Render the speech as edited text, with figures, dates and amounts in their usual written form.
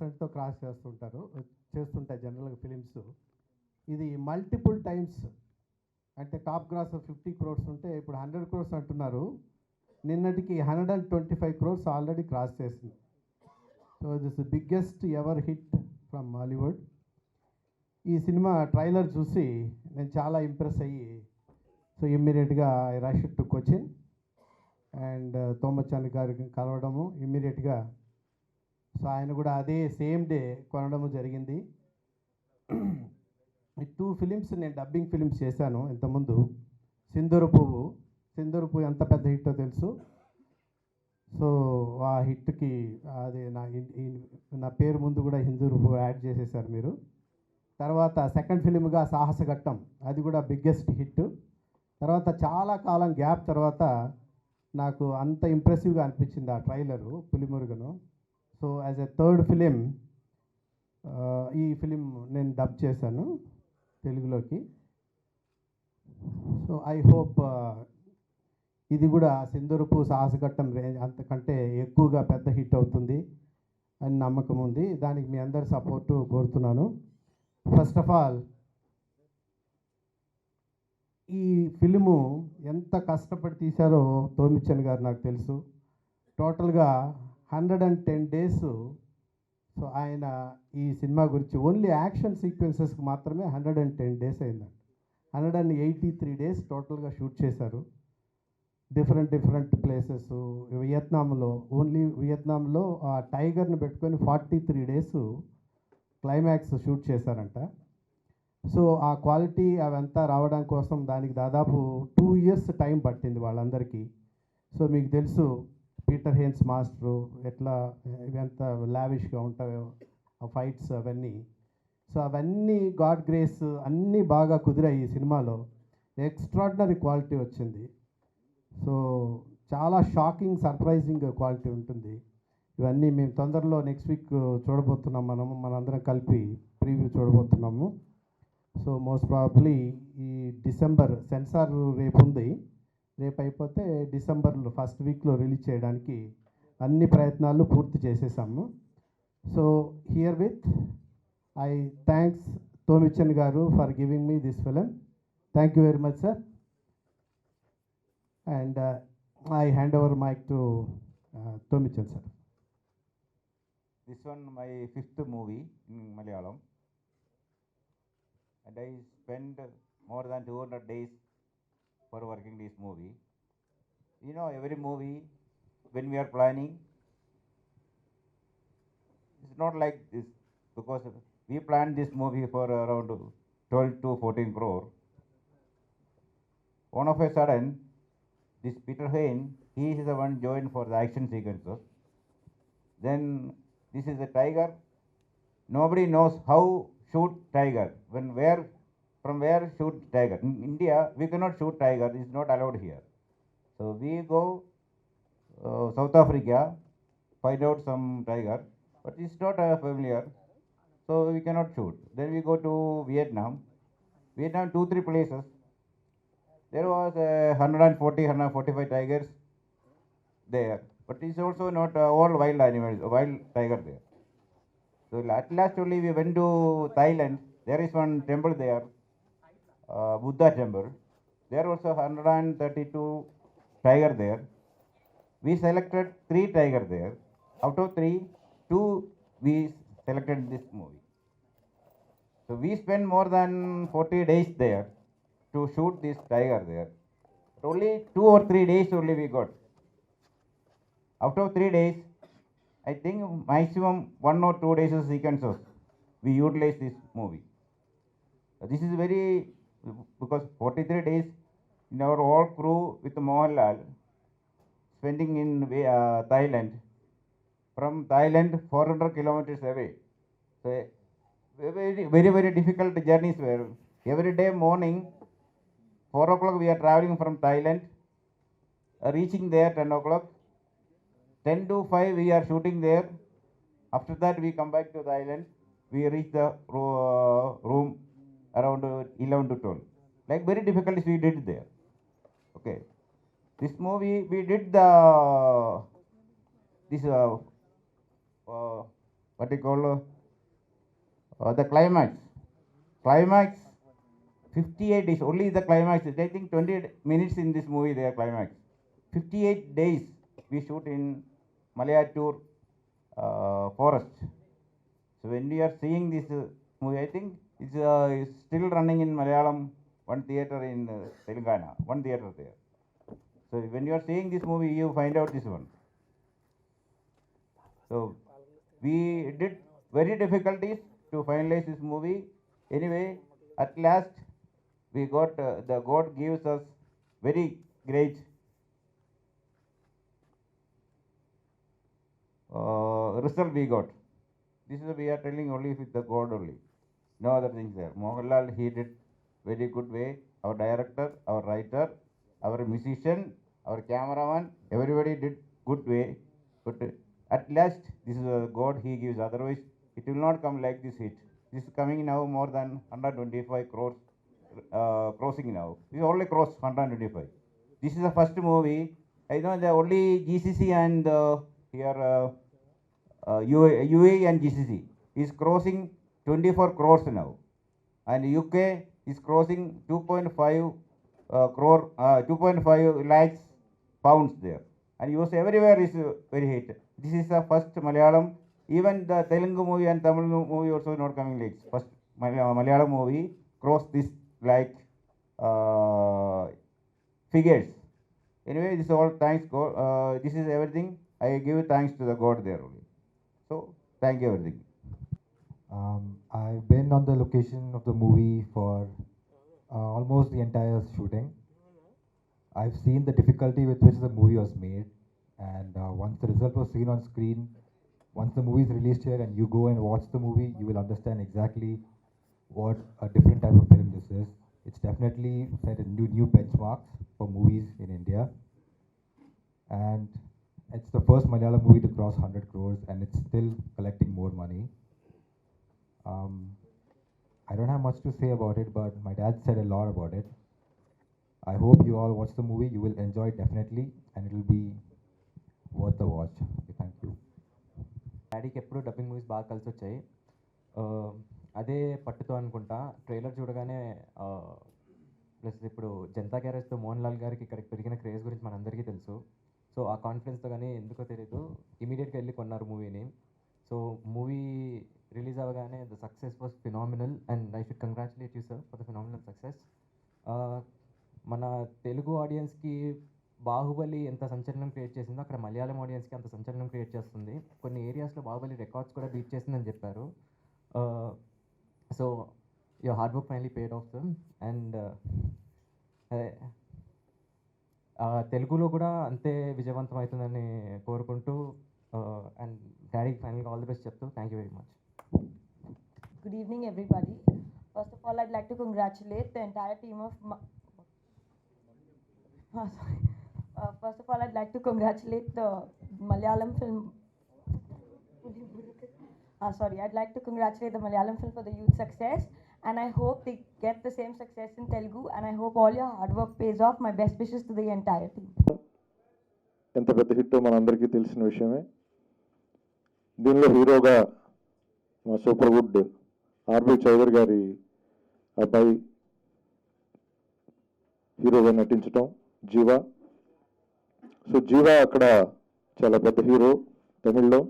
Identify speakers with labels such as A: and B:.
A: 50%తో cross చేస్తుంటాయి జనరల్గా films. ఇది మల్టిపుల్ టైమ్స్, అంటే టాప్ గ్రాస్ 50 crores ఉంటే ఇప్పుడు 100 crores అంటున్నారు. నిన్నటికి 125 crores ఆల్రెడీ క్రాస్ చేసింది. So this biggest ever hit from Hollywood. ఈ సినిమా ట్రైలర్ చూసి నేను చాలా ఇంప్రెస్ అయ్యి, సో ఇమ్మీడియట్గా I rush to Cochin and Tomichan గారికి కలవడము ఇమ్మీడియట్గా. సో ఆయన కూడా అదే సేమ్ డే కొనడము జరిగింది. ఈ 2 ఫిలిమ్స్ నేను డబ్బింగ్ ఫిలిమ్స్ చేశాను ఇంతకుముందు. సింధూర పువ్వు ఎంత పెద్ద హిట్టో తెలుసు. సో ఆ హిట్కి అది నా పేరు ముందు కూడా సింధూర పువ్వు యాడ్ చేసేసారు మీరు. తర్వాత సెకండ్ ఫిలింగా సాహసఘట్టం, అది కూడా బిగ్గెస్ట్ హిట్. తర్వాత చాలా కాలం గ్యాప్ తర్వాత నాకు అంత ఇంప్రెసివ్గా అనిపించింది ఆ ట్రైలరు పులిమురుగను. So as a third film ఈ ఫిలిం నేను డబ్ చేశాను తెలుగులోకి. సో ఐ హోప్ ఇది కూడా సింధూరపు సాహసఘట్టం రేంజ్ అంతకంటే ఎక్కువగా పెద్ద హిట్ అవుతుంది అని నమ్మకం ఉంది. దానికి మీ అందరి సపోర్టు కోరుతున్నాను. ఫస్ట్ ఆఫ్ ఆల్, ఈ ఫిలిము ఎంత కష్టపడి తీశారో తోమిచ్చన్ గారు నాకు తెలుసు. టోటల్గా 110 days. సో ఆయన ఈ సినిమా గురించి ఓన్లీ యాక్షన్ సీక్వెన్సెస్కి మాత్రమే 110 days అయిందండి. 183 days టోటల్గా షూట్ చేశారు. Different places. ఓన్లీ వియత్నాంలో ఆ టైగర్ని పెట్టుకొని 43 days క్లైమాక్స్ షూట్ చేశారంట. సో ఆ క్వాలిటీ అవంతా రావడం కోసం దానికి దాదాపు 2 years టైం పట్టింది వాళ్ళందరికీ. సో మీకు తెలుసు పీటర్ హేన్స్ మాస్టరు ఎట్లా ఇవంత లావిష్గా ఉంటాయో ఆ ఫైట్స్ అవన్నీ. సో అవన్నీ గాడ్ గ్రేస్ అన్నీ బాగా కుదిరాయి ఈ సినిమాలో. ఎక్స్ట్రాడినరీ క్వాలిటీ వచ్చింది. సో చాలా షాకింగ్ సర్ప్రైజింగ్ క్వాలిటీ ఉంటుంది. ఇవన్నీ మేము తొందరలో నెక్స్ట్ వీక్ చూడబోతున్నాం. మనందరం కలిపి ప్రీవ్యూ చూడబోతున్నాము. సో మోస్ట్ ప్రాబబ్లీ ఈ డిసెంబర్ సెన్సార్ రేపు ఉంది. రేపు అయిపోతే డిసెంబర్లో ఫస్ట్ వీక్లో రిలీజ్ చేయడానికి అన్ని ప్రయత్నాలు పూర్తి చేసేసాము. So here with I thanks Tomichan గారు for giving me this film. Thank you very much sir. And I hand over mic to Tomichan sir.
B: This one my 5th movie in Malayalam, and I spent more than 200 days for working this movie. You know, every movie when we are planning, it's not like this, because we planned this movie for around 12 to 14 crore. All of a sudden, this Peter Hain, he is the one joined for the action sequences. Then this is a tiger. Nobody knows how shoot tiger. From where shoot tiger? In India, we cannot shoot tiger. It's not allowed here. So we go South Africa, find out some tiger, but it's not familiar. So we cannot shoot. Then we go to Vietnam. 2-3 places. There was 140, 145 tigers there. But it's also not all wild animals, wild tiger there. So at last only we went to Thailand. There is one temple there, Buddha temple. There also 132 tiger there. We selected 3 tiger there. Out of 3, 2 we selected in this movie. So we spent more than 40 days there to shoot this tiger there. But only 2 or 3 days only we got. Out of 3 days, I think maximum 1 or 2 days of sequences we utilize this movie. This is very, because 43 days in our whole crew with Mohanlal spending in Thailand. From Thailand 400 kilometers away. So very difficult journeys were. Every day morning 4 o'clock we are traveling from Thailand, reaching there 10 o'clock. 10 to 5 we are shooting there. After that we come back to the island. We reach the room around 11 to 12. Like very difficulties we did there. Okay. This movie we did this what you call the climax. Climax, 58 days, only the climax. I think 20 minutes in this movie, their climax. 58 days we shoot in Malayattur forest. So when we are seeing this movie, I think it's still running in Malayalam, one theater in Telangana, one theater there. So when you are seeing this movie, you find out this one. So we did very difficulties to finalize this movie. Anyway, at last we got the God gives us very great result we got. This is we are telling only with the God only. No other things there. Mohanlal, he did very good way. Our director, our writer, our musician, our cameraman, everybody did good way. But at last, this is a God he gives. Otherwise, it will not come like this hit. This is coming now more than 125 crores crossing now. This is only cross 125. This is the first movie. I know the only GCC and here UAE and GCC is crossing 24 crores now, and UK is crossing 2.5 lakhs pounds there, and US everywhere is very hit. This is the first Malayalam. Even the Telugu movie and Tamil movie also not coming late. First Malayalam movie cross this like figures. Anyway, this is all thanks God. This is everything. I give thanks to the God there only. So thank you everything.
C: I've been on the location of the movie for almost the entire shooting. I've seen the difficulty with which the movie was made, and once the result was seen on screen, once the movie is released here and you go and watch the movie, you will understand exactly what a different type of film this is. It's definitely set a new benchmarks for movies in India, and it's the first Malayalam movie to cross 100 crores, and it's still collecting more money. I don't have much to say about it, but my dad said a lot about it. I hope you all watch the movie. You will enjoy it definitely, and it will be worth the watch. Okay, thank you.
D: డాడీకి ఎప్పుడు dubbing movies బాగా కలిసి వచ్చాయి. అదే పట్టుతో అనుకుంటా trailer చూడగానే plus ఇప్పుడు జనతా గ్యారేజ్తో మోహన్ లాల్ గారికి ఇక్కడికి పెరిగిన క్రేజ్ గురించి మనందరికీ తెలుసు. సో ఆ కాన్ఫిడెన్స్తో కానీ ఎందుకో తెలీదు ఇమీడియట్గా వెళ్ళి కొన్నారు మూవీని. సో మూవీ రిలీజ్ అవ్వగానే the success was phenomenal, and I should congratulate you sir for the phenomenal success. మన తెలుగు ఆడియన్స్కి బాహుబలి ఎంత సంచలనం క్రియేట్ చేసిందో అక్కడ మలయాళం ఆడియన్స్కి అంత సంచలనం క్రియేట్ చేస్తుంది. కొన్ని ఏరియాస్లో బాహుబలి రికార్డ్స్ కూడా బీట్ చేసిందని చెప్పారు. So your hard work finally paid of them, and తెలుగులో కూడా అంతే విజయవంతం అవుతుందని కోరుకుంటూ అండ్ డాడీకి ఫైనల్గా ఆల్ ది బెస్ట్ చెప్తూ thank you very much.
E: Good evening, everybody. First of all, I'd like to congratulate the entire team of. First of all, I'd like to congratulate the Malayalam film. I'd like to congratulate the Malayalam film for the youth success, and I hope they get the same success in Telugu. And I hope all your hard work pays off. My best wishes to the entire team.
F: ఎంత పెద్ద హిట్టో మనందరికీ తెలిసిన విషయమే. దీనిలో హీరోగా మా super good RB Chowdary గారి అబ్బాయి హీరోగా నటించటం జీవా. సో జీవా అక్కడ చాలా పెద్ద హీరో తమిళ్లో.